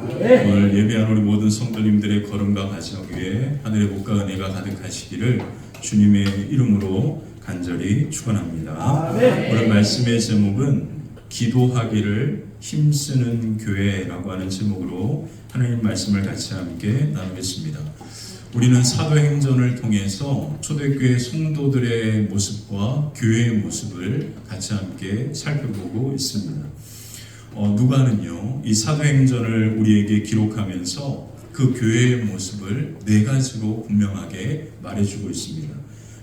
오늘 예배한 우리 모든 성도님들의 걸음과 가정 위에 하늘의 복과 은혜가 가득하시기를 주님의 이름으로 간절히 축원합니다. 오늘 말씀의 제목은 기도하기를 힘쓰는 교회라고 하는 제목으로 하나님 말씀을 같이 함께 나누겠습니다. 우리는 사도행전을 통해서 초대교회 성도들의 모습과 교회의 모습을 같이 함께 살펴보고 있습니다. 누가는요, 이 사도행전을 우리에게 기록하면서 그 교회의 모습을 네 가지로 분명하게 말해주고 있습니다.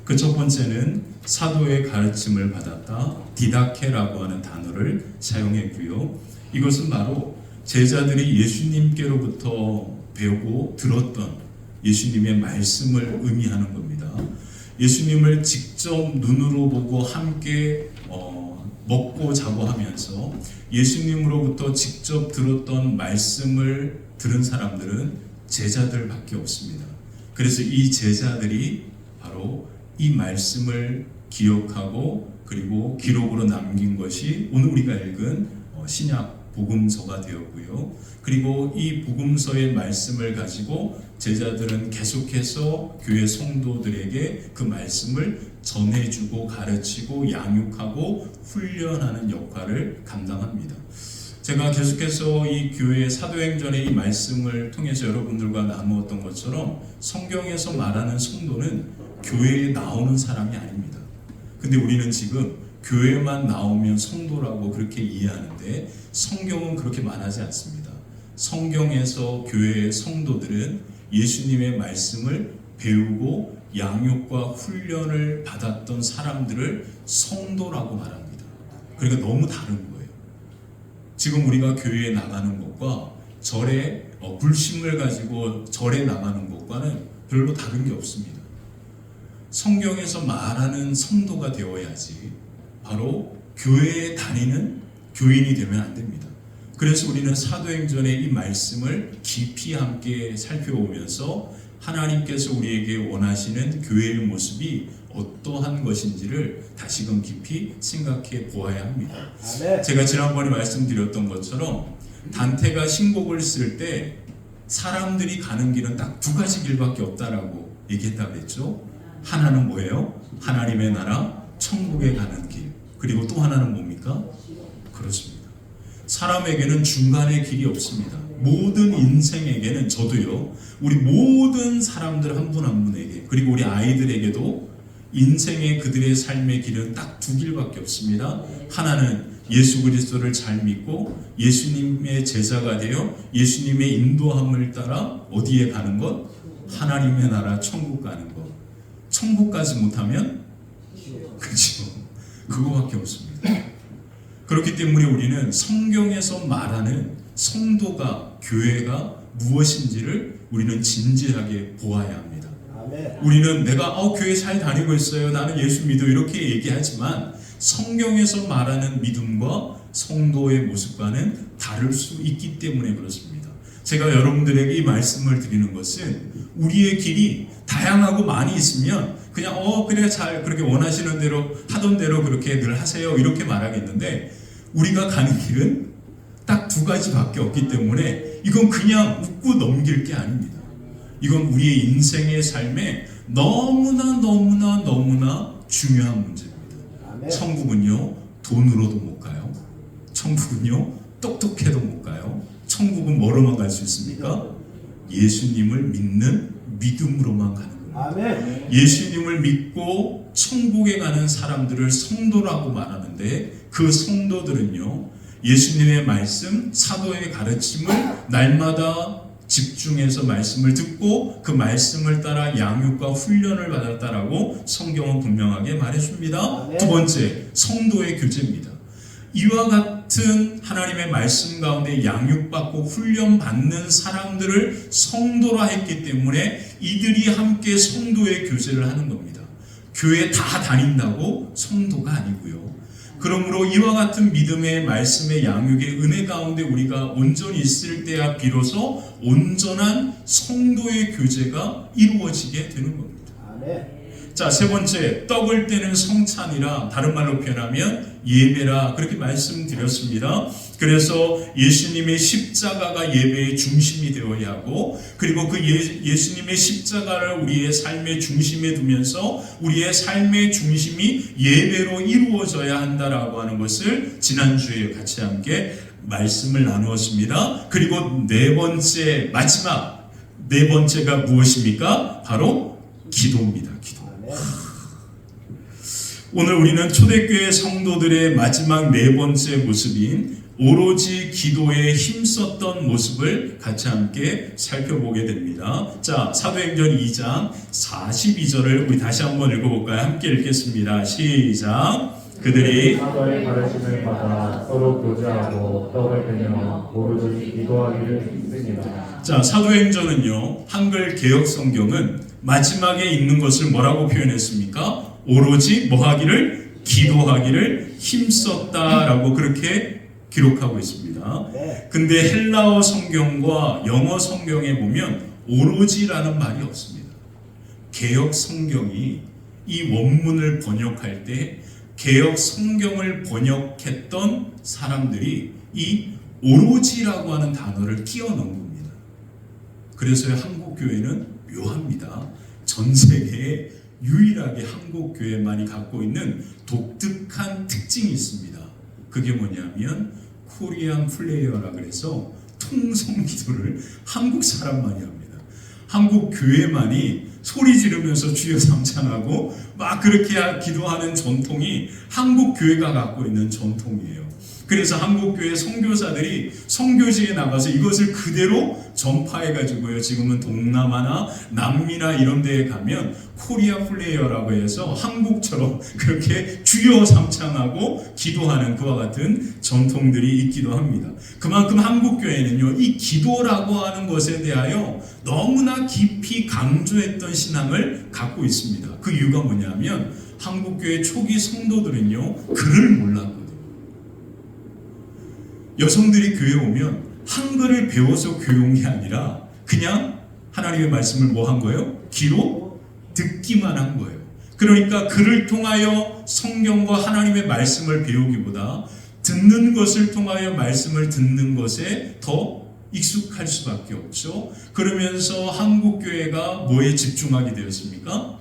그 첫 번째는 사도의 가르침을 받았다, 디다케라고 하는 단어를 사용했고요. 이것은 바로 제자들이 예수님께로부터 배우고 들었던 예수님의 말씀을 의미하는 겁니다. 예수님을 직접 눈으로 보고 함께 먹고 자고 하면서 예수님으로부터 직접 들었던 말씀을 들은 사람들은 제자들밖에 없습니다. 그래서 이 제자들이 바로 이 말씀을 기억하고 그리고 기록으로 남긴 것이 오늘 우리가 읽은 신약 복음서가 되었고요. 그리고 이 복음서의 말씀을 가지고 제자들은 계속해서 교회 성도들에게 그 말씀을 전해주고 가르치고 양육하고 훈련하는 역할을 감당합니다. 제가 계속해서 이 교회 사도행전의 이 말씀을 통해서 여러분들과 나누었던 것처럼 성경에서 말하는 성도는 교회에 나오는 사람이 아닙니다. 근데 우리는 지금 교회만 나오면 성도라고 그렇게 이해하는데 성경은 그렇게 말하지 않습니다. 성경에서 교회의 성도들은 예수님의 말씀을 배우고 양육과 훈련을 받았던 사람들을 성도라고 말합니다. 그러니까 너무 다른 거예요. 지금 우리가 교회에 나가는 것과 절에 불심을 가지고 절에 나가는 것과는 별로 다른 게 없습니다. 성경에서 말하는 성도가 되어야지 바로 교회에 다니는 교인이 되면 안 됩니다. 그래서 우리는 사도행전의 이 말씀을 깊이 함께 살펴보면서 하나님께서 우리에게 원하시는 교회의 모습이 어떠한 것인지를 다시금 깊이 생각해 보아야 합니다. 제가 지난번에 말씀드렸던 것처럼 단테가 신곡을 쓸 때 사람들이 가는 길은 딱 두 가지 길밖에 없다라고 얘기했다고 했죠. 하나는 뭐예요? 하나님의 나라, 천국에 가는 길. 그리고 또 하나는 뭡니까? 그렇습니다. 사람에게는 중간의 길이 없습니다. 모든 인생에게는, 저도요, 우리 모든 사람들 한 분 한 분에게, 그리고 우리 아이들에게도 인생의 그들의 삶의 길은 딱 두 길밖에 없습니다. 하나는 예수 그리스도를 잘 믿고 예수님의 제자가 되어 예수님의 인도함을 따라 어디에 가는 것? 하나님의 나라 천국 가는 것. 천국 가지 못하면 그렇죠. 그거밖에 없습니다. 그렇기 때문에 우리는 성경에서 말하는 성도가, 교회가 무엇인지를 우리는 진지하게 보아야 합니다. 우리는 내가 교회 잘 다니고 있어요, 나는 예수 믿어, 이렇게 얘기하지만 성경에서 말하는 믿음과 성도의 모습과는 다를 수 있기 때문에 그렇습니다. 제가 여러분들에게 이 말씀을 드리는 것은 우리의 길이 다양하고 많이 있으면 그냥 그래, 잘 그렇게 원하시는 대로 하던 대로 그렇게 늘 하세요, 이렇게 말하겠는데 우리가 가는 길은 딱 두 가지밖에 없기 때문에 이건 그냥 웃고 넘길 게 아닙니다. 이건 우리의 인생의 삶에 너무나 중요한 문제입니다. 천국은요, 돈으로도 못 가요. 천국은요, 똑똑해도 못 가요. 천국은 뭐로만 갈 수 있습니까? 예수님을 믿는 믿음으로만 가는 겁니다. 예수님을 믿고 천국에 가는 사람들을 성도라고 말하는데 그 성도들은요, 예수님의 말씀, 사도의 가르침을 날마다 집중해서 말씀을 듣고 그 말씀을 따라 양육과 훈련을 받았다라고 성경은 분명하게 말해줍니다. 두 번째, 성도의 교제입니다. 이와 같은 하나님의 말씀 가운데 양육받고 훈련받는 사람들을 성도라 했기 때문에 이들이 함께 성도의 교제를 하는 겁니다. 교회 다 다닌다고 성도가 아니고요. 그러므로 이와 같은 믿음의 말씀의 양육의 은혜 가운데 우리가 온전히 있을 때야 비로소 온전한 성도의 교제가 이루어지게 되는 겁니다. 자, 세 번째, 떡을 떼는 성찬이라, 다른 말로 표현하면 예배라 그렇게 말씀드렸습니다. 그래서 예수님의 십자가가 예배의 중심이 되어야 하고, 그리고 그 예수님의 십자가를 우리의 삶의 중심에 두면서 우리의 삶의 중심이 예배로 이루어져야 한다라고 하는 것을 지난주에 같이 함께 말씀을 나누었습니다. 그리고 마지막 네 번째가 무엇입니까? 바로 기도입니다. 기도. 오늘 우리는 초대교회 성도들의 마지막 네 번째 모습인 오로지 기도에 힘썼던 모습을 같이 함께 살펴보게 됩니다. 자, 사도행전 2장 42절을 우리 다시 한번 읽어볼까요? 함께 읽겠습니다. 시작. 그들이 사도의 가르침을 받아 서로 교제하고 떡을 베며 오로지 기도하기를 힘쓰니라. 자, 사도행전은요, 한글 개역 성경은 마지막에 있는 것을 뭐라고 표현했습니까? 오로지 뭐하기를? 기도하기를 힘썼다라고 그렇게 기록하고 있습니다. 근데 헬라어 성경과 영어 성경에 보면 오로지라는 말이 없습니다. 개역 성경이 이 원문을 번역할 때 개역 성경을 번역했던 사람들이 이 오로지라고 하는 단어를 끼워 넣은 겁니다. 그래서 한국 교회는 묘합니다. 전 세계에 유일하게 한국 교회만이 갖고 있는 독특한 특징이 있습니다. 그게 뭐냐면 코리안 플레이어라 그래서 통성 기도를 한국 사람만이 합니다. 한국 교회만이 소리 지르면서 주여 삼창하고 막 그렇게 기도하는 전통이 한국 교회가 갖고 있는 전통이에요. 그래서 한국 교회 선교사들이 선교지에 나가서 이것을 그대로 전파해가지고요. 지금은 동남아나 남미나 이런 데에 가면 코리아 플레이어라고 해서 한국처럼 그렇게 주여 삼창하고 기도하는 그와 같은 전통들이 있기도 합니다. 그만큼 한국 교회는요, 이 기도라고 하는 것에 대하여 너무나 깊이 강조했던 신앙을 갖고 있습니다. 그 이유가 뭐냐면 한국 교회 초기 성도들은요, 글을 몰랐거든요. 여성들이 교회에 오면 한글을 배워서 교회 온 게 아니라 그냥 하나님의 말씀을 뭐 한 거예요? 귀로 듣기만 한 거예요. 그러니까 글을 통하여 성경과 하나님의 말씀을 배우기보다 듣는 것을 통하여 말씀을 듣는 것에 더 익숙할 수밖에 없죠. 그러면서 한국 교회가 뭐에 집중하게 되었습니까?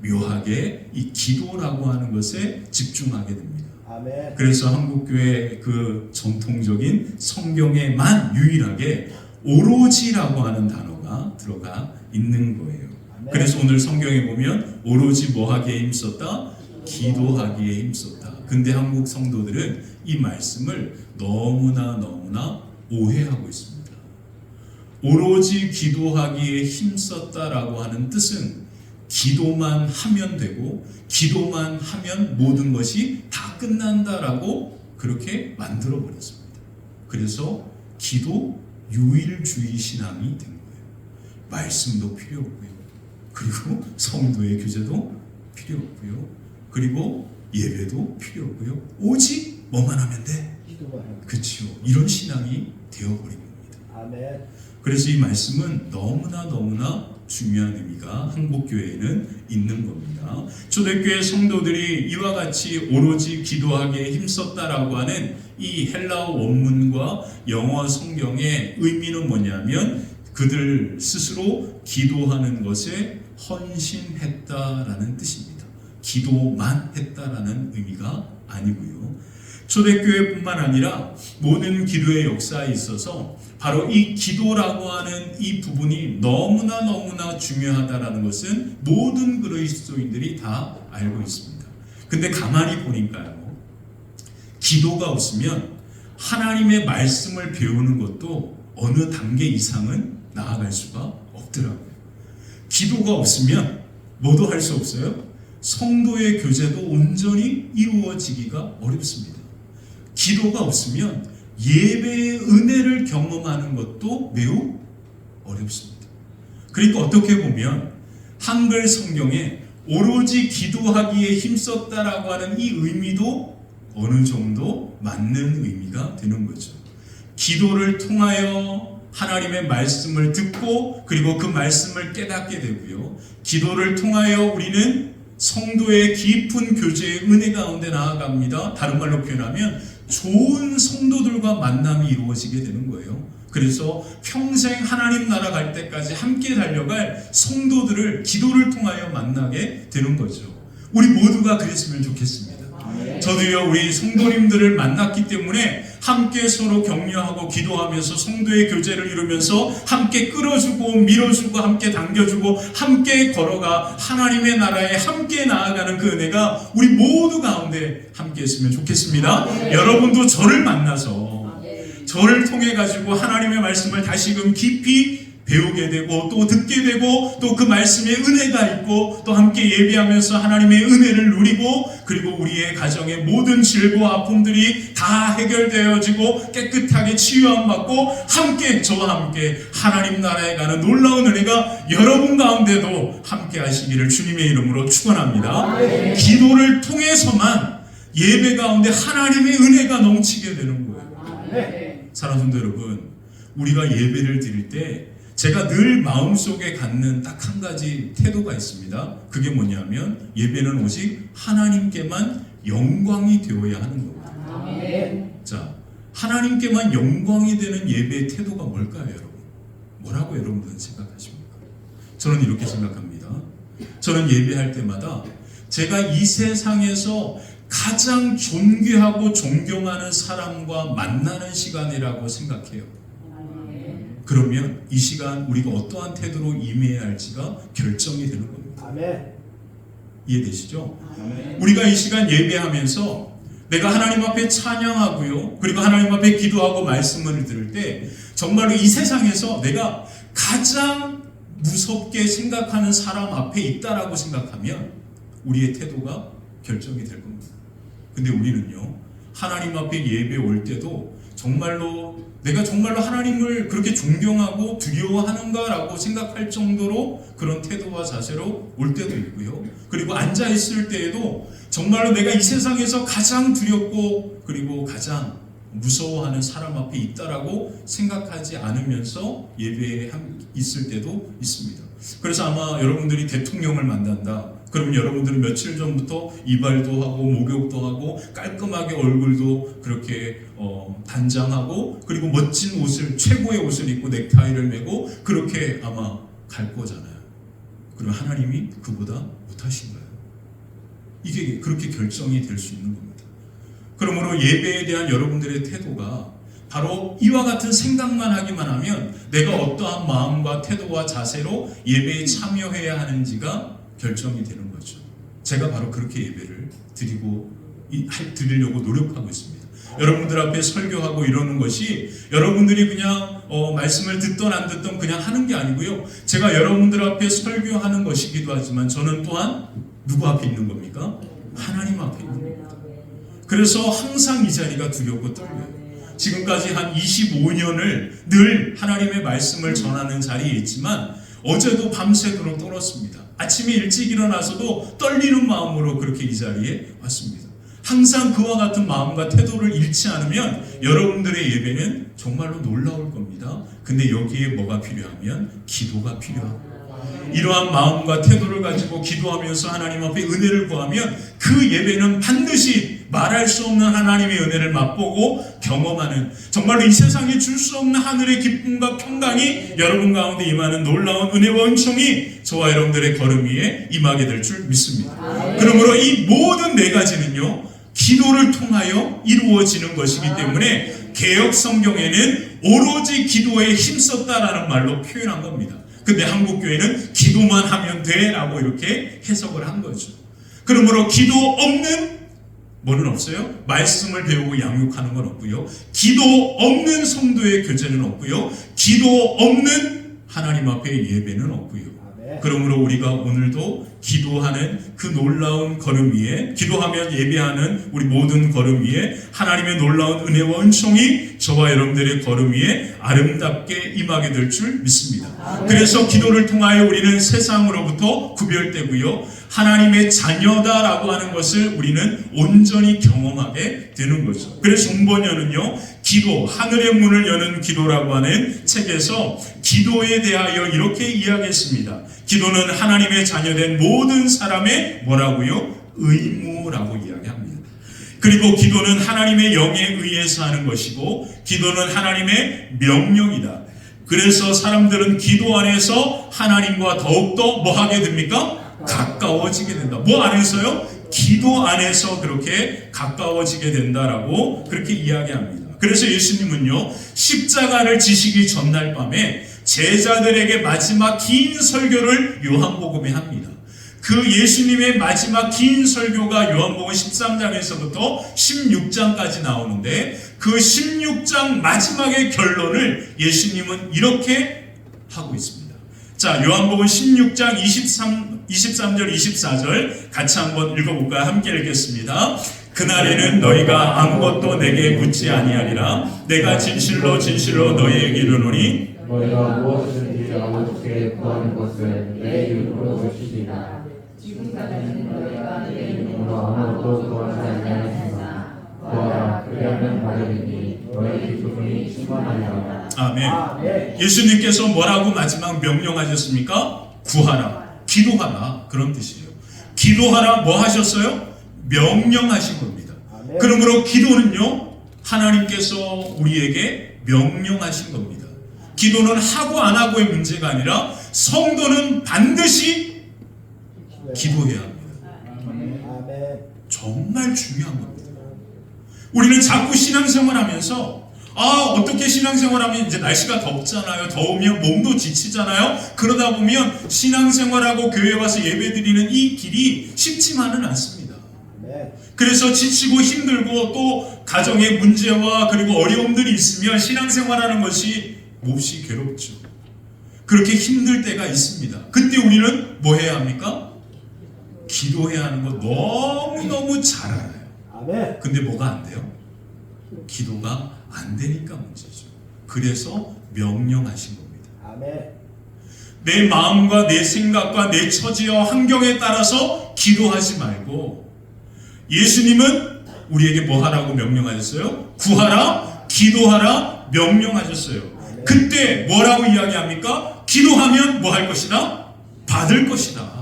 묘하게 이 기도라고 하는 것에 집중하게 됩니다. 아멘. 그래서 한국교회 그 전통적인 성경에만 유일하게 오로지라고 하는 단어가 들어가 있는 거예요. 아멘. 그래서 오늘 성경에 보면 오로지 뭐하기에 힘썼다? 기도하기에 힘썼다. 근데 한국 성도들은 이 말씀을 너무나 오해하고 있습니다. 오로지 기도하기에 힘썼다라고 하는 뜻은 기도만 하면 되고 기도만 하면 모든 것이 다 끝난다라고 그렇게 만들어 버렸습니다. 그래서 기도 유일주의 신앙이 된 거예요. 말씀도 필요 없고요. 그리고 성도의 교제도 필요 없고요. 그리고 예배도 필요 없고요. 오직 뭐만 하면 돼. 그렇죠. 이런 신앙이 되어버린 겁니다. 아멘. 그래서 이 말씀은 너무나 중요한 의미가 한국교회에는 있는 겁니다. 초대교회 성도들이 이와 같이 오로지 기도하기에 힘썼다라고 하는 이 헬라어 원문과 영어 성경의 의미는 뭐냐면 그들 스스로 기도하는 것에 헌신했다라는 뜻입니다. 기도만 했다라는 의미가 아니고요. 초대교회뿐만 아니라 모든 기도의 역사에 있어서 바로 이 기도라고 하는 이 부분이 너무나 중요하다라는 것은 모든 그리스도인들이 다 알고 있습니다. 근데 가만히 보니까요, 기도가 없으면 하나님의 말씀을 배우는 것도 어느 단계 이상은 나아갈 수가 없더라고요. 기도가 없으면 뭐도 할 수 없어요. 성도의 교제도 온전히 이루어지기가 어렵습니다. 기도가 없으면 예배의 은혜를 경험하는 것도 매우 어렵습니다. 그러니까 어떻게 보면 한글 성경에 오로지 기도하기에 힘썼다라고 하는 이 의미도 어느 정도 맞는 의미가 되는 거죠. 기도를 통하여 하나님의 말씀을 듣고 그리고 그 말씀을 깨닫게 되고요. 기도를 통하여 우리는 성도의 깊은 교제의 은혜 가운데 나아갑니다. 다른 말로 표현하면 좋은 성도들과 만남이 이루어지게 되는 거예요. 그래서 평생 하나님 나라 갈 때까지 함께 달려갈 성도들을 기도를 통하여 만나게 되는 거죠. 우리 모두가 그랬으면 좋겠습니다. 저도요, 우리 성도님들을 만났기 때문에 함께 서로 격려하고 기도하면서 성도의 교제를 이루면서 함께 끌어주고 밀어주고 함께 당겨주고 함께 걸어가 하나님의 나라에 함께 나아가는 그 은혜가 우리 모두 가운데 함께 했으면 좋겠습니다. 여러분도 저를 만나서 저를 통해 가지고 하나님의 말씀을 다시금 깊이 배우게 되고 또 듣게 되고 또 그 말씀에 은혜가 있고 또 함께 예배하면서 하나님의 은혜를 누리고 그리고 우리의 가정의 모든 질고와 아픔들이 다 해결되어지고 깨끗하게 치유함 받고 함께 저와 함께 하나님 나라에 가는 놀라운 은혜가 여러분 가운데도 함께 하시기를 주님의 이름으로 축원합니다. 기도를 통해서만 예배 가운데 하나님의 은혜가 넘치게 되는 거예요. 사랑하는 성도 여러분, 우리가 예배를 드릴 때 제가 늘 마음속에 갖는 딱 한 가지 태도가 있습니다. 그게 뭐냐면 예배는 오직 하나님께만 영광이 되어야 하는 겁니다. 자, 하나님께만 영광이 되는 예배의 태도가 뭘까요, 여러분? 뭐라고 여러분들은 생각하십니까? 저는 이렇게 생각합니다. 저는 예배할 때마다 제가 이 세상에서 가장 존귀하고 존경하는 사람과 만나는 시간이라고 생각해요. 그러면 이 시간 우리가 어떠한 태도로 임해야 할지가 결정이 되는 겁니다. 이해되시죠? 우리가 이 시간 예배하면서 내가 하나님 앞에 찬양하고요, 그리고 하나님 앞에 기도하고 말씀을 들을 때 정말로 이 세상에서 내가 가장 무섭게 생각하는 사람 앞에 있다라고 생각하면 우리의 태도가 결정이 될 겁니다. 근데 우리는요, 하나님 앞에 예배 올 때도 정말로 내가 정말로 하나님을 그렇게 존경하고 두려워하는가라고 생각할 정도로 그런 태도와 자세로 올 때도 있고요. 그리고 앉아있을 때에도 정말로 내가 이 세상에서 가장 두렵고 그리고 가장 무서워하는 사람 앞에 있다라고 생각하지 않으면서 예배에 있을 때도 있습니다. 그래서 아마 여러분들이 대통령을 만난다. 그러면 여러분들은 며칠 전부터 이발도 하고 목욕도 하고 깔끔하게 얼굴도 그렇게 단장하고 그리고 멋진 옷을 최고의 옷을 입고 넥타이를 메고 그렇게 아마 갈 거잖아요. 그러면 하나님이 그보다 못하신 거예요. 이게 그렇게 결정이 될 수 있는 겁니다. 그러므로 예배에 대한 여러분들의 태도가 바로 이와 같은 생각만 하기만 하면 내가 어떠한 마음과 태도와 자세로 예배에 참여해야 하는지가 결정이 되는 거죠. 제가 바로 그렇게 예배를 드리려고 노력하고 있습니다. 여러분들 앞에 설교하고 이러는 것이 여러분들이 그냥 말씀을 듣던 안 듣던 그냥 하는 게 아니고요. 제가 여러분들 앞에 설교하는 것이기도 하지만 저는 또한 누구 앞에 있는 겁니까? 하나님 앞에 있는 겁니다. 그래서 항상 이 자리가 두렵고 떨려요. 지금까지 한 25년을 늘 하나님의 말씀을 전하는 자리에 있지만 어제도 밤새도록 떨었습니다. 아침에 일찍 일어나서도 떨리는 마음으로 그렇게 이 자리에 왔습니다. 항상 그와 같은 마음과 태도를 잃지 않으면 여러분들의 예배는 정말로 놀라울 겁니다. 근데 여기에 뭐가 필요하면 기도가 필요합니다. 이러한 마음과 태도를 가지고 기도하면서 하나님 앞에 은혜를 구하면 그 예배는 반드시 말할 수 없는 하나님의 은혜를 맛보고 경험하는 정말로 이 세상에 줄 수 없는 하늘의 기쁨과 평강이 여러분 가운데 임하는 놀라운 은혜와 은총이 저와 여러분들의 걸음 위에 임하게 될 줄 믿습니다. 그러므로 이 모든 네 가지는요, 기도를 통하여 이루어지는 것이기 때문에 개역 성경에는 오로지 기도에 힘썼다라는 말로 표현한 겁니다. 근데 한국교회는 기도만 하면 돼 라고 이렇게 해석을 한 거죠. 그러므로 기도 없는 뭐는 없어요? 말씀을 배우고 양육하는 건 없고요. 기도 없는 성도의 교제는 없고요. 기도 없는 하나님 앞에 예배는 없고요. 그러므로 우리가 오늘도 기도하는 그 놀라운 걸음 위에, 기도하며 예배하는 우리 모든 걸음 위에 하나님의 놀라운 은혜와 은총이 저와 여러분들의 걸음 위에 아름답게 임하게 될 줄 믿습니다. 그래서 기도를 통하여 우리는 세상으로부터 구별되고요, 하나님의 자녀다라고 하는 것을 우리는 온전히 경험하게 되는 거죠. 그래서 종번연은요, 기도, 하늘의 문을 여는 기도라고 하는 책에서 기도에 대하여 이렇게 이야기했습니다. 기도는 하나님의 자녀된 모든 사람의 뭐라고요? 의무라고 이야기합니다. 그리고 기도는 하나님의 영에 의해서 하는 것이고, 기도는 하나님의 명령이다. 그래서 사람들은 기도 안에서 하나님과 더욱더 뭐 하게 됩니까? 가까워지게 된다. 뭐 안에서요? 기도 안에서 그렇게 가까워지게 된다라고 그렇게 이야기합니다. 그래서 예수님은요, 십자가를 지시기 전날 밤에 제자들에게 마지막 긴 설교를 요한복음에 합니다. 그 예수님의 마지막 긴 설교가 요한복음 13장에서부터 16장까지 나오는데, 그 16장 마지막의 결론을 예수님은 이렇게 하고 있습니다. 자, 요한복음 16장 23절 24절 같이 한번 읽어볼까요? 함께 읽겠습니다. 그날에는 너희가 아무것도 내게 묻지 아니하리라. 내가 진실로 진실로 너희에게 이르노니 너희가 무엇이든지 아버지께 구하는 것을 내 이름으로 주시리라. 지금까지는 너희가 내 이름으로 아무것도 구하지 아니하였으나 구하라 그리하면 받으리니 너희 기쁨이 충만하리라. 아멘. 예수님께서 뭐라고 마지막 명령하셨습니까? 구하라, 기도하라, 그런 뜻이에요. 기도하라 뭐 하셨어요? 명령하신 겁니다. 그러므로 기도는요, 하나님께서 우리에게 명령하신 겁니다. 기도는 하고 안 하고의 문제가 아니라 성도는 반드시 기도해야 합니다. 정말 중요한 겁니다. 우리는 자꾸 신앙생활하면서 어떻게 신앙생활하면 이제 날씨가 덥잖아요. 더우면 몸도 지치잖아요. 그러다 보면 신앙생활하고 교회 와서 예배드리는 이 길이 쉽지만은 않습니다. 그래서 지치고 힘들고 또 가정의 문제와 그리고 어려움들이 있으면 신앙생활하는 것이 몹시 괴롭죠. 그렇게 힘들 때가 있습니다. 그때 우리는 뭐 해야 합니까? 기도해야 하는 거 너무너무 잘 알아요. 근데 뭐가 안 돼요? 기도가 안 되니까 문제죠. 그래서 명령하신 겁니다. 내 마음과 내 생각과 내 처지와 환경에 따라서 기도하지 말고, 예수님은 우리에게 뭐 하라고 명령하셨어요? 구하라, 기도하라 명령하셨어요. 그때 뭐라고 이야기합니까? 기도하면 뭐 할 것이다? 받을 것이다.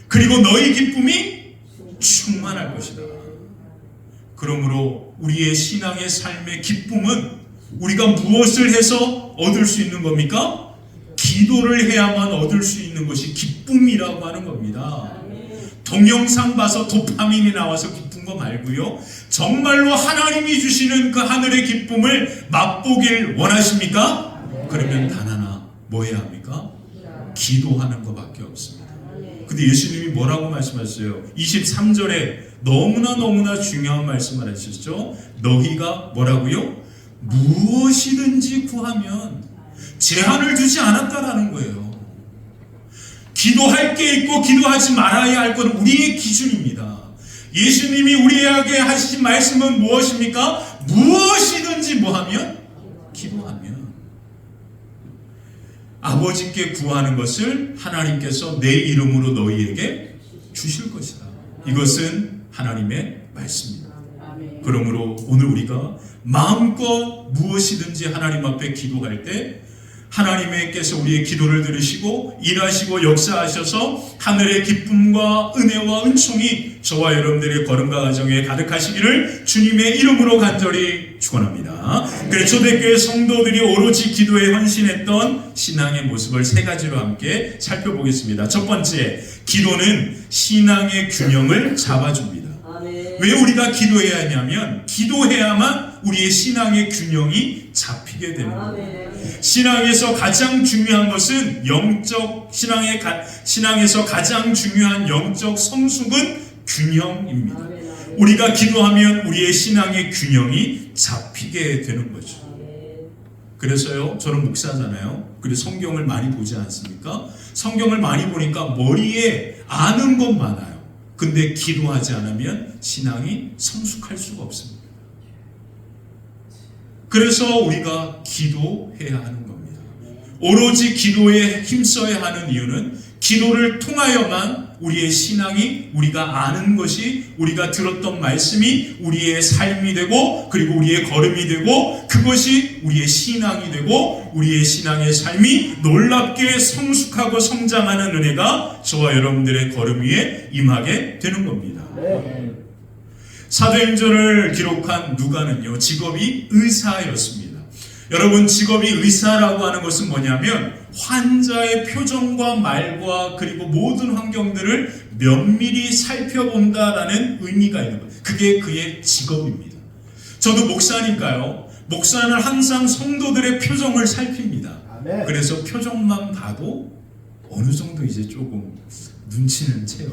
그리고 너희 기쁨이 충만할 것이다. 그러므로 우리의 신앙의 삶의 기쁨은 우리가 무엇을 해서 얻을 수 있는 겁니까? 기도를 해야만 얻을 수 있는 것이 기쁨이라고 하는 겁니다. 동영상 봐서 도파민이 나와서 기쁜 거 말고요, 정말로 하나님이 주시는 그 하늘의 기쁨을 맛보길 원하십니까? 그러면 단 하나 뭐 해야 합니까? 기도하는 것밖에 없습니다. 근데 예수님이 뭐라고 말씀하셨어요? 23절에 너무나 중요한 말씀을 하셨죠. 너희가 뭐라고요? 무엇이든지 구하면, 제한을 두지 않았다라는 거예요. 기도할 게 있고 기도하지 말아야 할 것은 우리의 기준입니다. 예수님이 우리에게 하신 말씀은 무엇입니까? 무엇이든지 뭐하면? 기도하면. 아버지께 구하는 것을 하나님께서 내 이름으로 너희에게 주실 것이다. 이것은 하나님의 말씀입니다. 그러므로 오늘 우리가 마음껏 무엇이든지 하나님 앞에 기도할 때 하나님께서 우리의 기도를 들으시고 일하시고 역사하셔서 하늘의 기쁨과 은혜와 은총이 저와 여러분들의 걸음과 가정에 가득하시기를 주님의 이름으로 간절히 축원합니다. 그래서 초대교회 성도들이 오로지 기도에 헌신했던 신앙의 모습을 세 가지로 함께 살펴보겠습니다. 첫 번째, 기도는 신앙의 균형을 잡아줍니다. 왜 우리가 기도해야 하냐면, 기도해야만 우리의 신앙의 균형이 잡히게 되는 거예요. 신앙에서 가장 중요한 것은 신앙에서 가장 중요한 영적 성숙은 균형입니다. 우리가 기도하면 우리의 신앙의 균형이 잡히게 되는 거죠. 그래서요, 저는 목사잖아요. 그래서 성경을 많이 보지 않습니까? 성경을 많이 보니까 머리에 아는 것 많아요. 근데 기도하지 않으면 신앙이 성숙할 수가 없습니다. 그래서 우리가 기도해야 하는 겁니다. 오로지 기도에 힘써야 하는 이유는 기도를 통하여만 우리의 신앙이, 우리가 아는 것이, 우리가 들었던 말씀이 우리의 삶이 되고, 그리고 우리의 걸음이 되고, 그것이 우리의 신앙이 되고, 우리의 신앙의 삶이 놀랍게 성숙하고 성장하는 은혜가 저와 여러분들의 걸음 위에 임하게 되는 겁니다. 사도행전을 기록한 누가는요, 직업이 의사였습니다. 여러분, 직업이 의사라고 하는 것은 뭐냐면 환자의 표정과 말과 그리고 모든 환경들을 면밀히 살펴본다라는 의미가 있는 거예요. 그게 그의 직업입니다. 저도 목사니까요, 목사는 항상 성도들의 표정을 살핍니다. 그래서 표정만 봐도 어느 정도 이제 조금 눈치는 채요.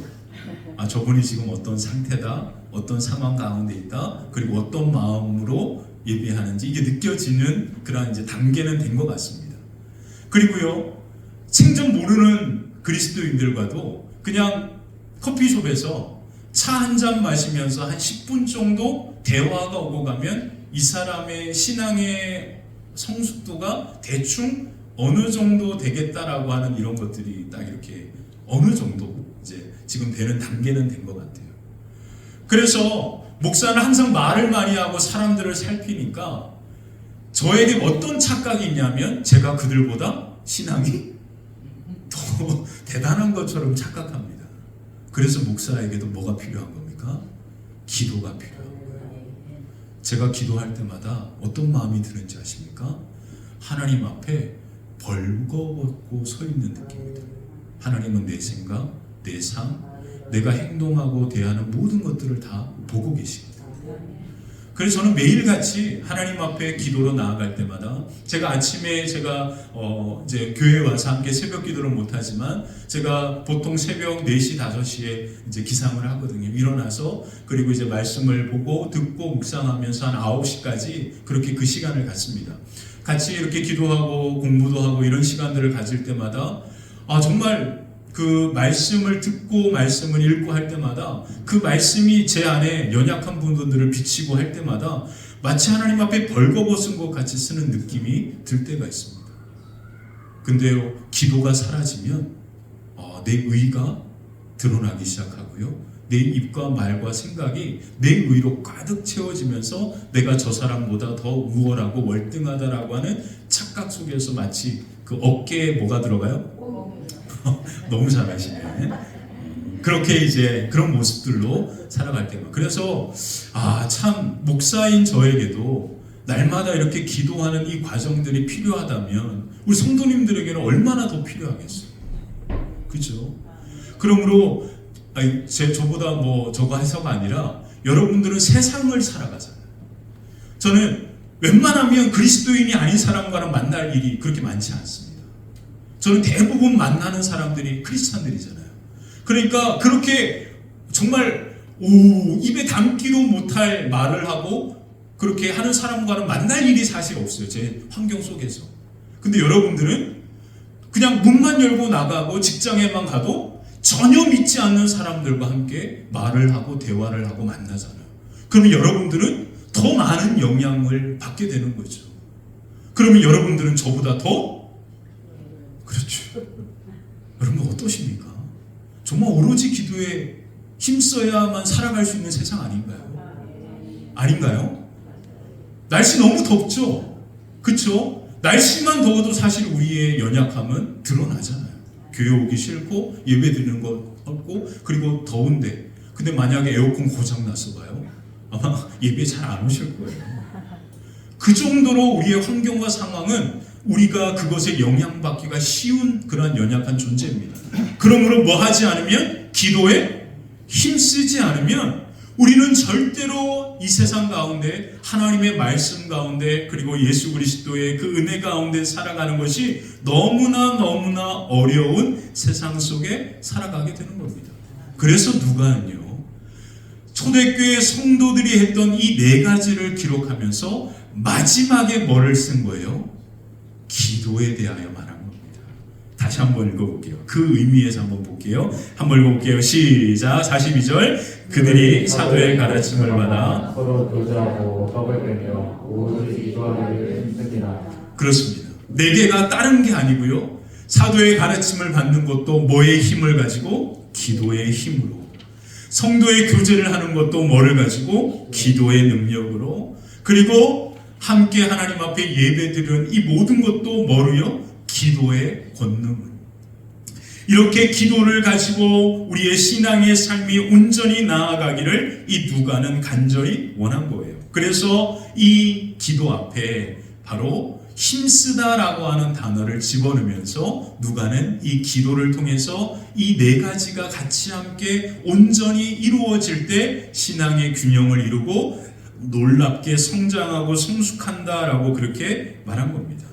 아, 저분이 지금 어떤 상태다, 어떤 상황 가운데 있다, 그리고 어떤 마음으로 예배하는지 이게 느껴지는 그런 이제 단계는 된 것 같습니다. 그리고요, 생전 모르는 그리스도인들과도 그냥 커피숍에서 차 한 잔 마시면서 한 10분 정도 대화가 오고 가면 이 사람의 신앙의 성숙도가 대충 어느 정도 되겠다라고 하는 이런 것들이 딱 이렇게 어느 정도 이제 지금 되는 단계는 된 것 같아요. 그래서 목사는 항상 말을 많이 하고 사람들을 살피니까 저에게 어떤 착각이 있냐면 제가 그들보다 신앙이 더 대단한 것처럼 착각합니다. 그래서 목사에게도 뭐가 필요한 겁니까? 기도가 필요한 거예요. 제가 기도할 때마다 어떤 마음이 드는지 아십니까? 하나님 앞에 벌거벗고 서 있는 느낌이 들어요. 하나님은 내 생각, 내 삶, 내가 행동하고 대하는 모든 것들을 다 보고 계십니다. 그래서 저는 매일같이 하나님 앞에 기도로 나아갈 때마다 제가 아침에 제가 이제 교회에 와서 함께 새벽 기도를 못하지만 제가 보통 새벽 4시, 5시에 이제 기상을 하거든요. 일어나서 그리고 이제 말씀을 보고 듣고 묵상하면서 한 9시까지 그렇게 그 시간을 갖습니다. 같이 이렇게 기도하고 공부도 하고 이런 시간들을 가질 때마다 정말 그 말씀을 듣고 말씀을 읽고 할 때마다 그 말씀이 제 안에 연약한 부분들을 비치고 할 때마다 마치 하나님 앞에 벌거벗은 것 같이 쓰는 느낌이 들 때가 있습니다. 근데요, 기도가 사라지면 내 의가 드러나기 시작하고요, 내 입과 말과 생각이 내 의로 가득 채워지면서 내가 저 사람보다 더 우월하고 월등하다라고 하는 착각 속에서 마치 그 어깨에 뭐가 들어가요? 너무 잘하시네. 그렇게 이제 그런 모습들로 살아갈 때만. 그래서 참 목사인 저에게도 날마다 이렇게 기도하는 이 과정들이 필요하다면 우리 성도님들에게는 얼마나 더 필요하겠어요. 그렇죠? 그러므로 저보다 뭐 저거 해서가 아니라 여러분들은 세상을 살아가잖아요. 저는 웬만하면 그리스도인이 아닌 사람과는 만날 일이 그렇게 많지 않습니다. 저는 대부분 만나는 사람들이 크리스찬들이잖아요. 그러니까 그렇게 정말 입에 담기도 못할 말을 하고 그렇게 하는 사람과는 만날 일이 사실 없어요. 제 환경 속에서. 근데 여러분들은 그냥 문만 열고 나가고 직장에만 가도 전혀 믿지 않는 사람들과 함께 말을 하고 대화를 하고 만나잖아요. 그러면 여러분들은 더 많은 영향을 받게 되는 거죠. 그러면 여러분들은 저보다 더 그렇죠. 여러분 어떠십니까? 정말 오로지 기도에 힘써야만 살아갈 수 있는 세상 아닌가요? 아닌가요? 날씨 너무 덥죠? 그렇죠? 날씨만 더워도 사실 우리의 연약함은 드러나잖아요. 교회 오기 싫고 예배 드리는 거 없고 그리고 더운데 근데 만약에 에어컨 고장났어 봐요. 아마 예배 잘 안 오실 거예요. 그 정도로 우리의 환경과 상황은 우리가 그것에 영향받기가 쉬운 그러한 연약한 존재입니다. 그러므로 뭐 하지 않으면, 기도에 힘쓰지 않으면 우리는 절대로 이 세상 가운데 하나님의 말씀 가운데 그리고 예수 그리스도의 그 은혜 가운데 살아가는 것이 너무나 어려운 세상 속에 살아가게 되는 겁니다. 그래서 누가는요, 초대교회 성도들이 했던 이 4가지를 기록하면서 마지막에 뭐를 쓴 거예요? 기도에 대하여 말한 겁니다. 다시 한번 읽어볼게요. 그 의미에서 한번 볼게요. 한번 읽어볼게요. 시작. 42절. 그들이 사도의 가르침을 받아 서로 교제하고 떡을 빼며 오직 기도하기를 힘쓰니라. 그렇습니다. 내게가 다른 게 아니고요. 사도의 가르침을 받는 것도 뭐의 힘을 가지고? 기도의 힘으로. 성도의 교제를 하는 것도 뭐를 가지고? 기도의 능력으로. 그리고 함께 하나님 앞에 예배드리는 이 모든 것도 뭐로요? 기도의 권능으로. 이렇게 기도를 가지고 우리의 신앙의 삶이 온전히 나아가기를 이 누가는 간절히 원한 거예요. 그래서 이 기도 앞에 바로 힘쓰다라고 하는 단어를 집어넣으면서 누가는 이 기도를 통해서 이 네 가지가 같이 함께 온전히 이루어질 때 신앙의 균형을 이루고 놀랍게 성장하고 성숙한다라고 그렇게 말한 겁니다.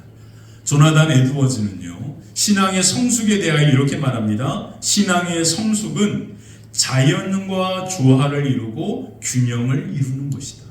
조나단 에드워즈는요, 신앙의 성숙에 대하여 이렇게 말합니다. 신앙의 성숙은 자연과 조화를 이루고 균형을 이루는 것이다.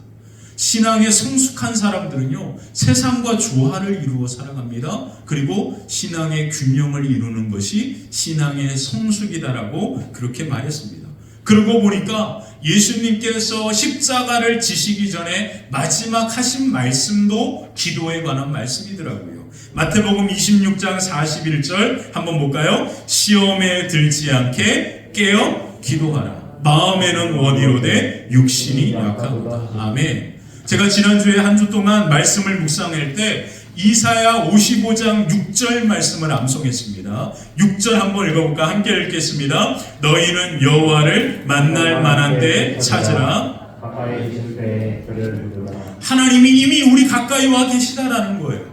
신앙에 성숙한 사람들은요, 세상과 조화를 이루어 살아갑니다. 그리고 신앙의 균형을 이루는 것이 신앙의 성숙이다라고 그렇게 말했습니다. 그러고 보니까 예수님께서 십자가를 지시기 전에 마지막 하신 말씀도 기도에 관한 말씀이더라고요. 마태복음 26장 41절 한번 볼까요? 시험에 들지 않게 깨어 기도하라. 마음에는 원이로되 육신이 약하도다. 아멘. 제가 지난주에 한 주 동안 말씀을 묵상할 때 이사야 55장 6절 말씀을 암송했습니다. 6절 한번 읽어볼까? 함께 읽겠습니다. 너희는 여호와를 만날 만한 때 찾으라. 가까이 계실 때에 그를 부르라. 하나님이 이미 우리 가까이 와 계시다라는 거예요.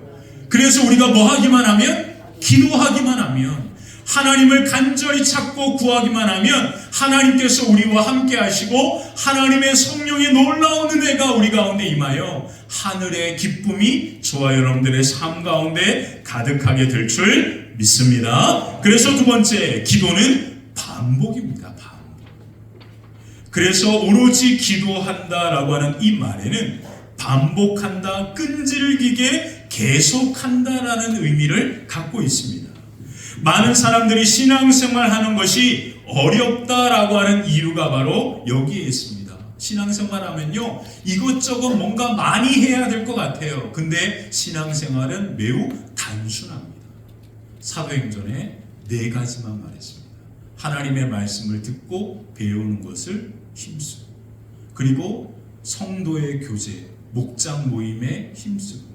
그래서 우리가 뭐 하기만 하면? 기도하기만 하면, 하나님을 간절히 찾고 구하기만 하면 하나님께서 우리와 함께 하시고 하나님의 성령의 놀라운 은혜가 우리 가운데 임하여 하늘의 기쁨이 저와 여러분들의 삶 가운데 가득하게 될 줄 믿습니다. 그래서 두 번째, 기도는 반복입니다. 반복. 그래서 오로지 기도한다라고 하는 이 말에는 반복한다, 끈질기게 계속한다라는 의미를 갖고 있습니다. 많은 사람들이 신앙생활 하는 것이 어렵다라고 하는 이유가 바로 여기에 있습니다. 신앙생활 하면요, 이것저것 뭔가 많이 해야 될 것 같아요. 근데 신앙생활은 매우 단순합니다. 사도행전에 네 가지만 말했습니다. 하나님의 말씀을 듣고 배우는 것을 힘쓰고, 그리고 성도의 교제, 목장 모임에 힘쓰고,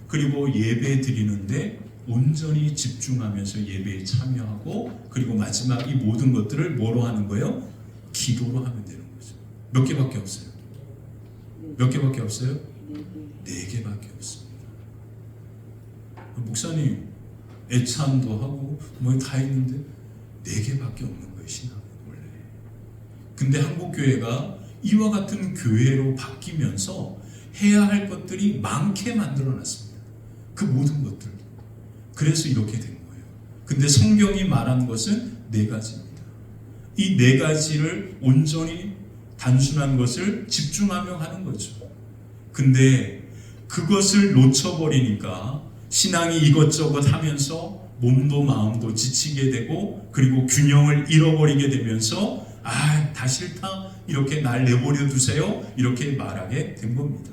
그리고 예배 드리는데 온전히 집중하면서 예배에 참여하고, 그리고 마지막 이 모든 것들을 뭐로 하는 거예요? 기도로 하면 되는 거죠. 몇 개밖에 없어요. 몇 개밖에 없어요? 네 개밖에 없습니다. 목사님, 애찬도 하고 뭐 다 있는데 네 개밖에 없는 거예요, 신앙은 원래. 근데 한국교회가 이와 같은 교회로 바뀌면서 해야 할 것들이 많게 만들어놨습니다. 그 모든 것들. 그래서 이렇게 된 거예요. 근데 성경이 말한 것은 네 가지입니다. 이 네 가지를 온전히 단순한 것을 집중하며 하는 거죠. 근데 그것을 놓쳐버리니까 신앙이 이것저것 하면서 몸도 마음도 지치게 되고, 그리고 균형을 잃어버리게 되면서 다 싫다, 이렇게 날 내버려 두세요, 이렇게 말하게 된 겁니다.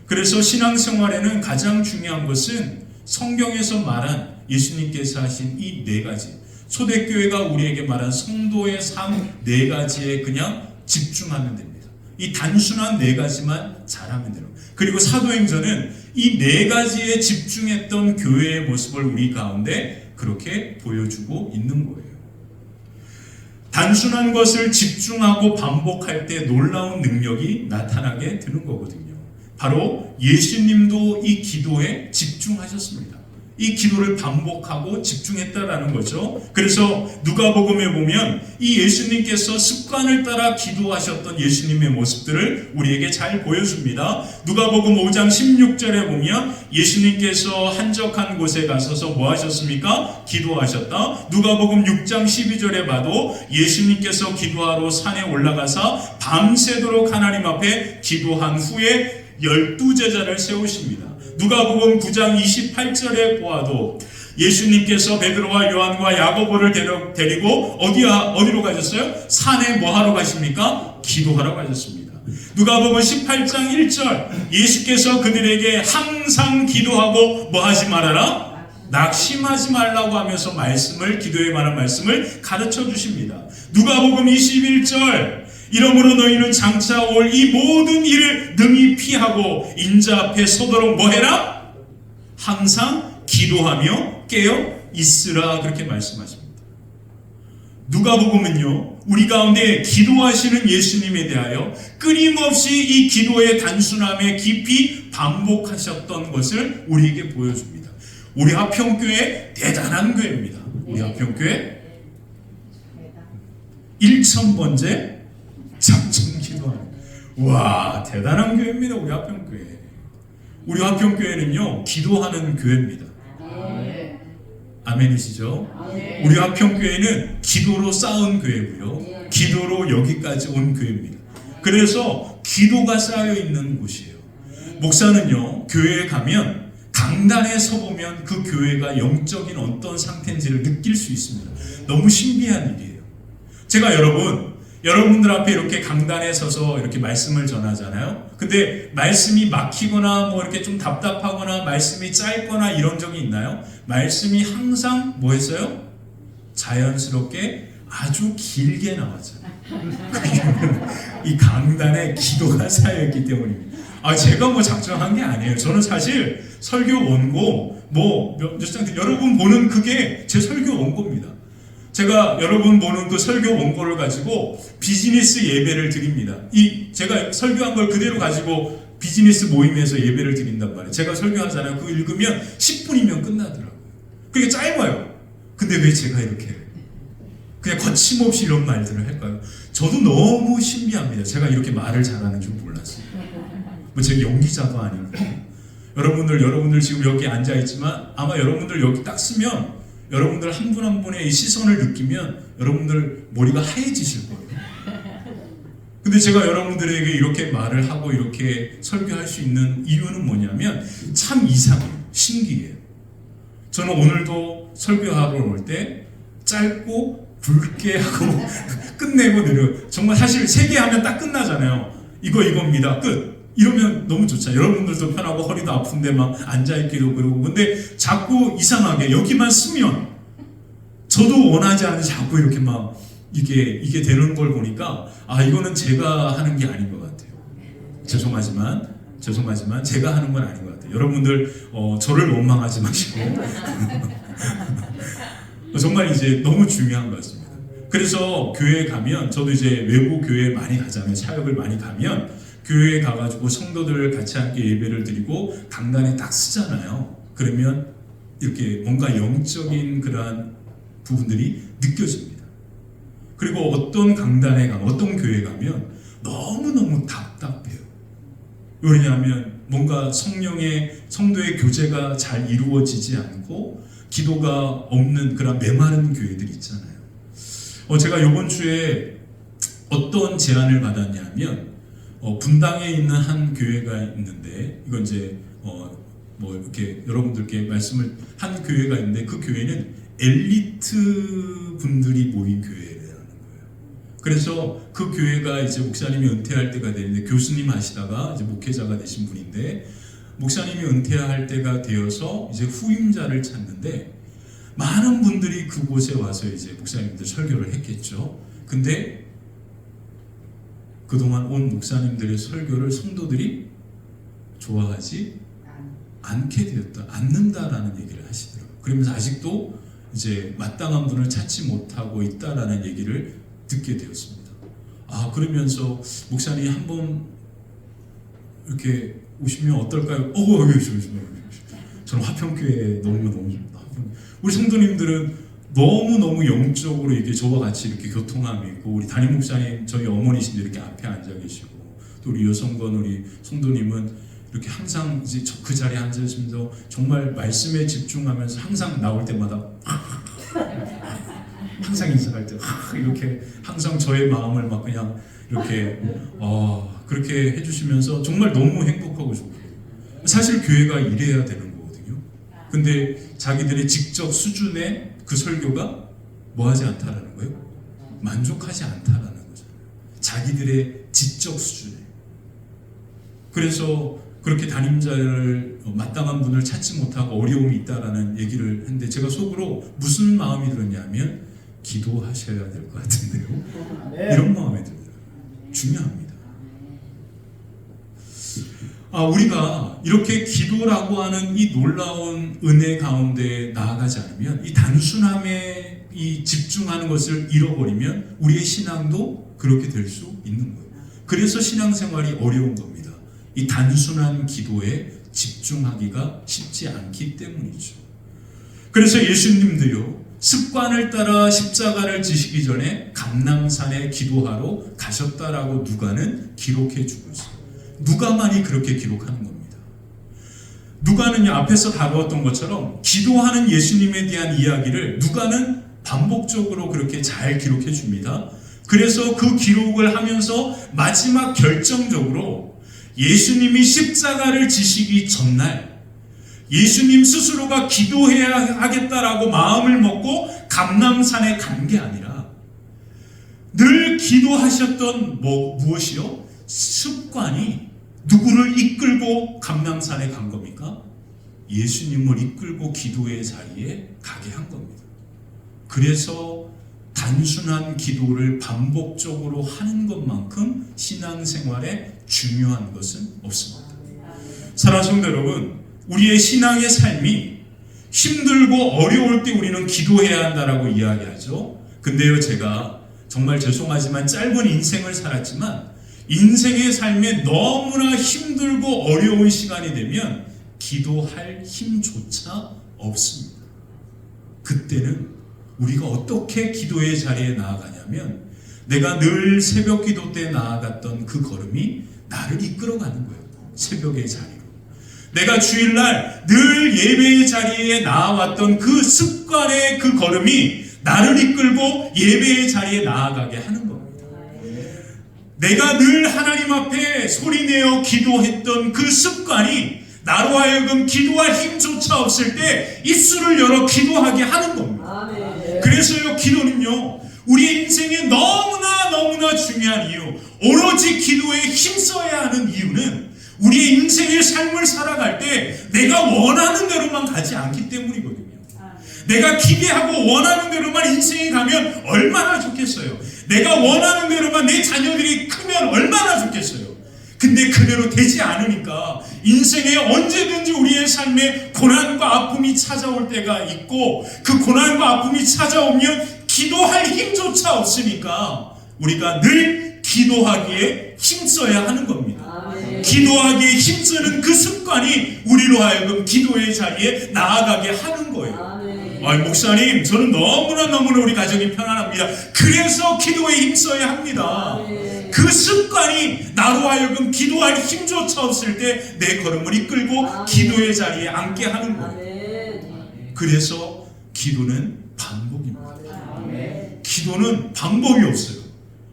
그래서 신앙생활에는 가장 중요한 것은 성경에서 말한 예수님께서 하신 이 네 가지, 초대교회가 우리에게 말한 성도의 삶 네 가지에 그냥 집중하면 됩니다. 이 단순한 네 가지만 잘하면 돼요. 그리고 사도행전은 이 네 가지에 집중했던 교회의 모습을 우리 가운데 그렇게 보여주고 있는 거예요. 단순한 것을 집중하고 반복할 때 놀라운 능력이 나타나게 되는 거거든요. 바로 예수님도 이 기도에 집중하셨습니다. 이 기도를 반복하고 집중했다라는 거죠. 그래서 누가복음에 보면 이 예수님께서 습관을 따라 기도하셨던 예수님의 모습들을 우리에게 잘 보여줍니다. 누가복음 5장 16절에 보면 예수님께서 한적한 곳에 가서서 뭐 하셨습니까? 기도하셨다. 누가복음 6장 12절에 봐도 예수님께서 기도하러 산에 올라가서 밤새도록 하나님 앞에 기도한 후에 12제자를 세우십니다. 누가복음 9장 28절에 보아도 예수님께서 베드로와 요한과 야고보를 데리고 어디로 가셨어요? 산에 뭐 하러 가십니까? 기도하러 가셨습니다. 누가복음 18장 1절 예수께서 그들에게 항상 기도하고 뭐 하지 말아라? 낙심하지 말라고 하면서 기도에 관한 말씀을 가르쳐 주십니다. 누가복음 21절 이러므로 너희는 장차 올 이 모든 일을 능히 피하고 인자 앞에 서도록 뭐 해라? 항상 기도하며 깨어 있으라 그렇게 말씀하십니다. 누가복음은요 우리 가운데 기도하시는 예수님에 대하여 끊임없이 이 기도의 단순함에 깊이 반복하셨던 것을 우리에게 보여줍니다. 우리 화평교회 대단한 교회입니다. 우리 화평교회 1000번째 작정 기도하는 와 대단한 교회입니다. 우리 화평교회. 우리 화평교회는요 기도하는 교회입니다. 아멘이시죠? 우리 화평교회는 기도로 쌓은 교회고요. 기도로 여기까지 온 교회입니다. 그래서 기도가 쌓여 있는 곳이에요. 목사는요 교회에 가면 강단에 서보면 그 교회가 영적인 어떤 상태인지를 느낄 수 있습니다. 너무 신비한 일이에요. 제가 여러분들 앞에 이렇게 강단에 서서 이렇게 말씀을 전하잖아요. 근데 말씀이 막히거나 뭐 이렇게 좀 답답하거나 말씀이 짧거나 이런 적이 있나요? 말씀이 항상 뭐 했어요? 자연스럽게 아주 길게 나왔잖아요. 이 강단에 기도가 쌓여있기 때문입니다. 제가 뭐 작정한 게 아니에요. 저는 사실 설교 원고 여러분 보는 그게 제 설교 원고입니다. 제가 여러분 보는 그 설교 원고를 가지고 비즈니스 예배를 드립니다. 제가 설교한 걸 그대로 가지고 비즈니스 모임에서 예배를 드린단 말이에요. 제가 설교하잖아요. 그거 읽으면 10분이면 끝나더라고요. 그게 짧아요. 근데 왜 제가 이렇게 그냥 거침없이 이런 말들을 할까요? 저도 너무 신비합니다. 제가 이렇게 말을 잘하는 줄 몰랐어요. 제가 연기자도 아니고 여러분들 지금 여기 앉아있지만 아마 여러분들 여기 딱 쓰면 여러분들 한 분 한 분의 이 시선을 느끼면 여러분들 머리가 하얘지실 거예요. 근데 제가 여러분들에게 이렇게 말을 하고 이렇게 설교할 수 있는 이유는 뭐냐면 참 이상해요. 신기해요. 저는 오늘도 설교하러 올 때 짧고 굵게 하고 끝내고 내려요. 정말 사실 3개 하면 딱 끝나잖아요. 이겁니다. 끝. 이러면 너무 좋잖아요. 여러분들도 편하고 허리도 아픈데 막 앉아있기도 그러고. 근데 자꾸 이상하게 여기만 쓰면 저도 원하지 않는데 자꾸 이렇게 막 이게 되는 걸 보니까 이거는 제가 하는 게 아닌 것 같아요. 죄송하지만 제가 하는 건 아닌 것 같아요. 여러분들 저를 원망하지 마시고 정말 이제 너무 중요한 것 같습니다. 그래서 교회에 가면 저도 이제 외부 교회에 많이 가잖아요. 사역을 많이 가면 교회에 가가지고 성도들 같이 함께 예배를 드리고 강단에 딱 쓰잖아요. 그러면 이렇게 뭔가 영적인 그러한 부분들이 느껴집니다. 그리고 어떤 강단에 가면 어떤 교회에 가면 너무너무 답답해요. 왜냐하면 뭔가 성도의 교제가 잘 이루어지지 않고 기도가 없는 그런 메마른 교회들 있잖아요. 제가 이번 주에 어떤 제안을 받았냐면 분당에 있는 한 교회가 있는데 이건 이제 이렇게 여러분들께 말씀을 한 교회가 있는데 그 교회는 엘리트 분들이 모인 교회라는 거예요. 그래서 그 교회가 이제 목사님이 은퇴할 때가 되는데 교수님 하시다가 이제 목회자가 되신 분인데 목사님이 은퇴할 때가 되어서 이제 후임자를 찾는데 많은 분들이 그곳에 와서 이제 목사님들 설교를 했겠죠. 근데 그동안 온 목사님들의 설교를 성도들이 좋아하지 않는다라는 얘기를 하시더라고요. 그러면서 아직도 이제 마땅한 분을 찾지 못하고 있다라는 얘기를 듣게 되었습니다. 그러면서 목사님 한번 이렇게 오시면 어떨까요? 저는 화평교회 너무너무 좋다. 우리 성도님들은 너무너무 영적으로 이게 저와 같이 이렇게 교통함이 있고 우리 담임 목사님 저희 어머니신데 이렇게 앞에 앉아 계시고 또 우리 여성건 우리 성도님은 이렇게 항상 이제 그 자리에 앉아 계시면서 정말 말씀에 집중하면서 항상 나올 때마다 항상 인사할 때 이렇게 항상 저의 마음을 막 그냥 이렇게 그렇게 해주시면서 정말 너무 행복하고 좋고 사실 교회가 이래야 되는 거거든요. 근데 자기들의 직접 수준의 그 설교가 뭐하지 않다라는 거예요? 만족하지 않다라는 거죠. 자기들의 지적 수준에. 그래서 그렇게 담임자를 마땅한 분을 찾지 못하고 어려움이 있다라는 얘기를 했는데 제가 속으로 무슨 마음이 들었냐면 기도하셔야 될 것 같은데요. 이런 마음이 들더라고요. 중요합니다. 우리가 이렇게 기도라고 하는 이 놀라운 은혜 가운데 나아가지 않으면 이 단순함에 이 집중하는 것을 잃어버리면 우리의 신앙도 그렇게 될 수 있는 거예요. 그래서 신앙생활이 어려운 겁니다. 이 단순한 기도에 집중하기가 쉽지 않기 때문이죠. 그래서 예수님도요, 습관을 따라 십자가를 지시기 전에 감람산에 기도하러 가셨다라고 누가는 기록해 주고 있어요. 누가만이 그렇게 기록하는 겁니다. 누가는요, 앞에서 다루었던 것처럼 기도하는 예수님에 대한 이야기를 누가는 반복적으로 그렇게 잘 기록해 줍니다. 그래서 그 기록을 하면서 마지막 결정적으로 예수님이 십자가를 지시기 전날 예수님 스스로가 기도해야 하겠다라고 마음을 먹고 감람산에 간 게 아니라 늘 기도하셨던 무엇이요? 습관이 누구를 이끌고 감람산에 간 겁니까? 예수님을 이끌고 기도의 자리에 가게 한 겁니다. 그래서 단순한 기도를 반복적으로 하는 것만큼 신앙생활에 중요한 것은 없습니다. 사랑하는 성도 여러분, 우리의 신앙의 삶이 힘들고 어려울 때 우리는 기도해야 한다라고 이야기하죠. 근데요, 제가 정말 죄송하지만 짧은 인생을 살았지만 인생의 삶에 너무나 힘들고 어려운 시간이 되면 기도할 힘조차 없습니다. 그때는 우리가 어떻게 기도의 자리에 나아가냐면 내가 늘 새벽 기도 때 나아갔던 그 걸음이 나를 이끌어가는 거예요. 새벽의 자리로. 내가 주일날 늘 예배의 자리에 나아왔던 그 습관의 그 걸음이 나를 이끌고 예배의 자리에 나아가게 하는 겁니다. 내가 늘 하나님 앞에 소리내어 기도했던 그 습관이 나로 하여금 기도할 힘조차 없을 때 입술을 열어 기도하게 하는 겁니다. 그래서요, 기도는요, 우리 인생에 너무나 중요한 이유, 오로지 기도에 힘써야 하는 이유는 우리의 인생의 삶을 살아갈 때 내가 원하는 대로만 가지 않기 때문이거든요. 내가 기대하고 원하는 대로만 인생이 가면 얼마나 좋겠어요. 내가 원하는 대로만 내 자녀들이 크면 얼마나 좋겠어요. 근데 그대로 되지 않으니까 인생에 언제든지 우리의 삶에 고난과 아픔이 찾아올 때가 있고 그 고난과 아픔이 찾아오면 기도할 힘조차 없으니까 우리가 늘 기도하기에 힘써야 하는 겁니다. 기도하기에 힘쓰는 그 습관이 우리로 하여금 기도의 자리에 나아가게 하는 거예요. 목사님, 저는 너무나 우리 가정이 편안합니다. 그래서 기도에 힘써야 합니다. 그 습관이 나로 하여금 기도할 힘조차 없을 때 내 걸음을 이끌고 기도의 자리에 앉게 하는 거예요. 그래서 기도는 반복입니다. 기도는 방법이 없어요.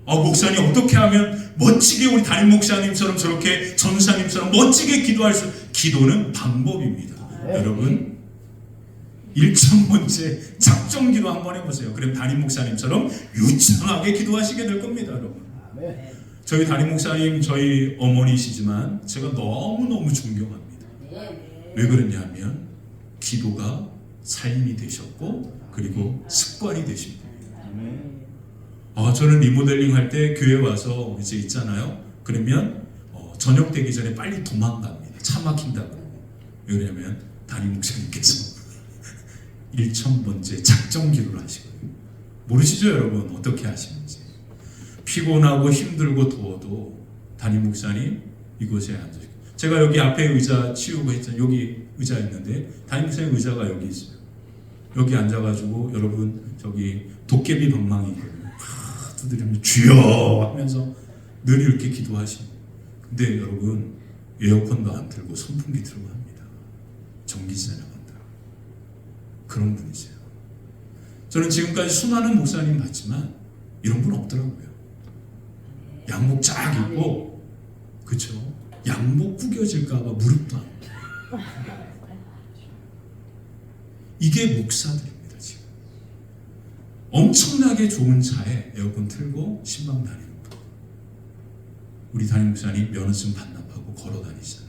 목사님, 어떻게 하면 멋지게 우리 담임 목사님처럼 저렇게 전사님처럼 멋지게 기도할 수? 기도는 방법입니다. 여러분, 1,000번째 작정기도 한번 해보세요. 그럼 담임 목사님처럼 유창하게 기도하시게 될 겁니다, 여러분. 저희 담임 목사님, 저희 어머니시지만 제가 너무너무 존경합니다. 왜 그러냐면 기도가 삶이 되셨고 그리고 습관이 되신 겁니다. 저는 리모델링 할 때 교회 와서 이제 있잖아요. 그러면 저녁 되기 전에 빨리 도망갑니다. 차 막힌다고. 왜 그러냐면 담임 목사님께서 1,000번째 작정기도를 하시거든요. 모르시죠, 여러분? 어떻게 하시는지. 피곤하고 힘들고 더워도 담임 목사님 이곳에 앉으시고, 제가 여기 앞에 의자 치우고 했잖아요. 여기 의자 있는데 담임 목사님 의자가 여기 있어요. 여기 앉아가지고 여러분 저기 도깨비 방망이 두드리면 주여 하면서 늘 이렇게 기도하시는. 근데 여러분 에어컨도 안 틀고 선풍기 틀고 합니다. 전기세 나간다. 그런 분이세요. 저는 지금까지 수많은 목사님 봤지만 이런 분 없더라고요. 양복 쫙 입고, 그쵸? 양복 구겨질까봐 무릎도 안. 이게 목사들입니다. 지금 엄청나게 좋은 차에 에어컨 틀고 신방 다니는 거. 우리 담임 목사님 면허증 반납하고 걸어 다니잖아요.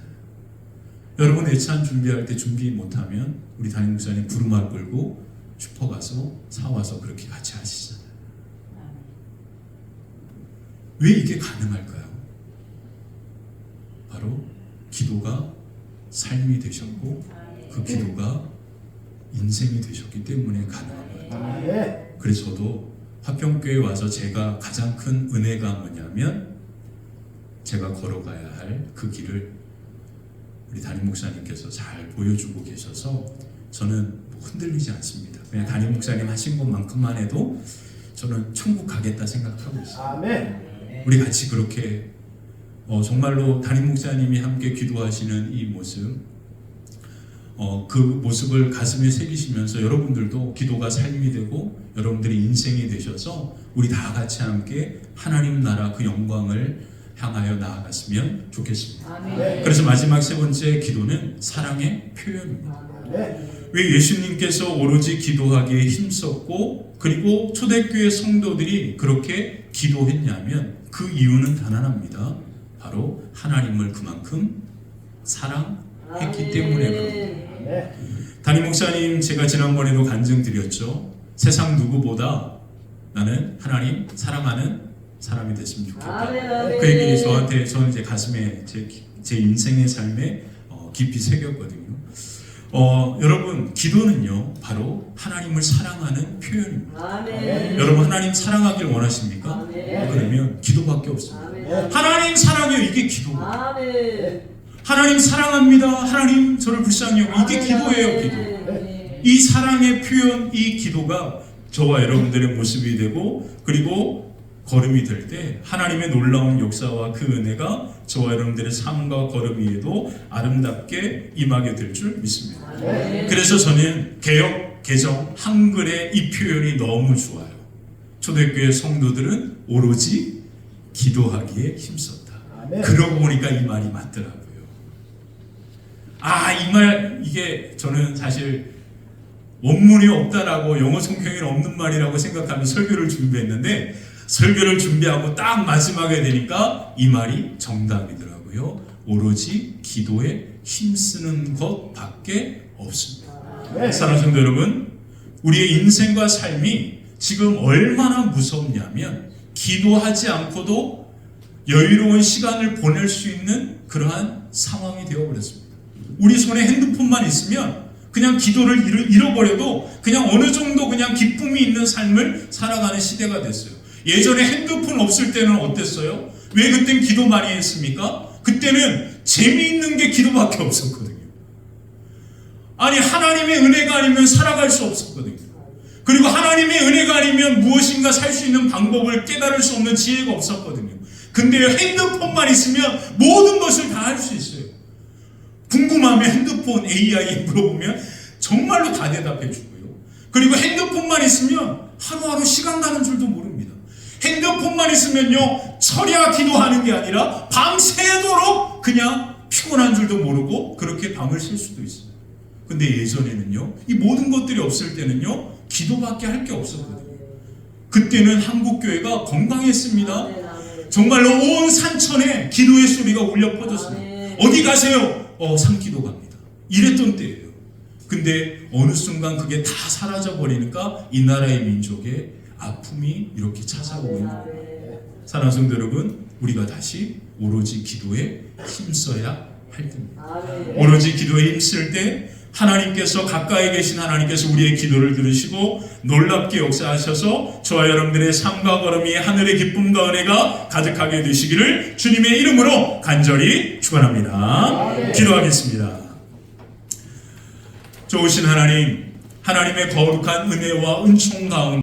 여러분 예찬 준비할 때 준비 못하면 우리 담임 목사님 부르마 끌고 슈퍼 가서 사와서 그렇게 같이 하시잖아요. 왜 이게 가능할까요? 바로 기도가 삶이 되셨고 그 기도가 인생이 되셨기 때문에 가능합니다. 그래서 저도 화평교회에 와서 제가 가장 큰 은혜가 뭐냐면 제가 걸어가야 할 그 길을 우리 담임 목사님께서 잘 보여주고 계셔서 저는 흔들리지 않습니다. 그냥 담임 목사님 하신 것만큼만 해도 저는 천국 가겠다 생각하고 있어요. 아멘. 우리 같이 그렇게 정말로 담임 목사님이 함께 기도하시는 이 모습, 그 모습을 가슴에 새기시면서 여러분들도 기도가 삶이 되고 여러분들이 인생이 되셔서 우리 다 같이 함께 하나님 나라 그 영광을 향하여 나아갔으면 좋겠습니다. 아멘. 그래서 마지막 세 번째 기도는 사랑의 표현입니다. 왜 예수님께서 오로지 기도하기에 힘썼고 그리고 초대교회 성도들이 그렇게 기도했냐면 그 이유는 단 하나입니다. 바로 하나님을 그만큼 사랑했기 때문에 그렇습니다. 담임 목사님 제가 지난번에도 간증드렸죠. 세상 누구보다 나는 하나님 사랑하는 사람이 됐으면 좋겠다. 그 얘기 저는 이제 가슴에 제 인생의 삶에 깊이 새겼거든요. 여러분 기도는요 바로 하나님을 사랑하는 표현입니다. 여러분 하나님 사랑하길 원하십니까? 그러면 기도밖에 없습니다. 하나님 사랑해요. 이게 기도예요. 하나님 사랑합니다. 하나님 저를 불쌍히 여기고 이게 기도예요. 기도. 이 사랑의 표현, 이 기도가 저와 여러분들의 모습이 되고 그리고 걸음이 될 때 하나님의 놀라운 역사와 그 은혜가 저와 여러분들의 삶과 걸음 위에도 아름답게 임하게 될 줄 믿습니다. 그래서 저는 개역, 개정, 한글의 이 표현이 너무 좋아요. 초대교회 성도들은 오로지 기도하기에 힘썼다. 그러고 보니까 이 말이 맞더라고요. 이 말 이게 저는 사실 원문이 없다라고 영어 성경에는 없는 말이라고 생각하면서 설교를 준비했는데 설교를 준비하고 딱 마지막에 되니까 이 말이 정답이더라고요. 오로지 기도에 힘쓰는 것밖에 없습니다. 사랑하는 성도 여러분, 우리의 인생과 삶이 지금 얼마나 무섭냐면 기도하지 않고도 여유로운 시간을 보낼 수 있는 그러한 상황이 되어버렸습니다. 우리 손에 핸드폰만 있으면 그냥 기도를 잃어버려도 그냥 어느 정도 그냥 기쁨이 있는 삶을 살아가는 시대가 됐어요. 예전에 핸드폰 없을 때는 어땠어요? 왜 그땐 기도 많이 했습니까? 그때는 재미있는 게 기도밖에 없었거든요. 아니 하나님의 은혜가 아니면 살아갈 수 없었거든요. 그리고 하나님의 은혜가 아니면 무엇인가 살 수 있는 방법을 깨달을 수 없는 지혜가 없었거든요. 근데 핸드폰만 있으면 모든 것을 다 할 수 있어요. 궁금하면 핸드폰 AI에 물어보면 정말로 다 대답해 주고요. 그리고 핸드폰만 있으면 하루하루 시간 가는 줄도 모릅니다. 핸드폰만 있으면요 철야 기도하는 게 아니라 밤새도록 그냥 피곤한 줄도 모르고 그렇게 밤을 샐 수도 있어요. 근데 예전에는요 이 모든 것들이 없을 때는요 기도밖에 할 게 없었거든요. 그때는 한국교회가 건강했습니다. 정말로 온 산천에 기도의 소리가 울려 퍼졌습니다. 어디 가세요? 산기도 갑니다. 이랬던 때예요. 근데 어느 순간 그게 다 사라져 버리니까 이 나라의 민족의 아픔이 이렇게 찾아오고 있는 거예요. 사랑하는 성도 여러분, 우리가 다시 오로지 기도에 힘써야 할 때입니다. 오로지 기도에 힘쓸 때 하나님께서 가까이 계신 하나님께서 우리의 기도를 들으시고 놀랍게 역사하셔서 저와 여러분들의 삶과 걸음이 하늘의 기쁨과 은혜가 가득하게 되시기를 주님의 이름으로 간절히 축원합니다. 기도하겠습니다. 좋으신 하나님, 하나님의 거룩한 은혜와 은총 가운데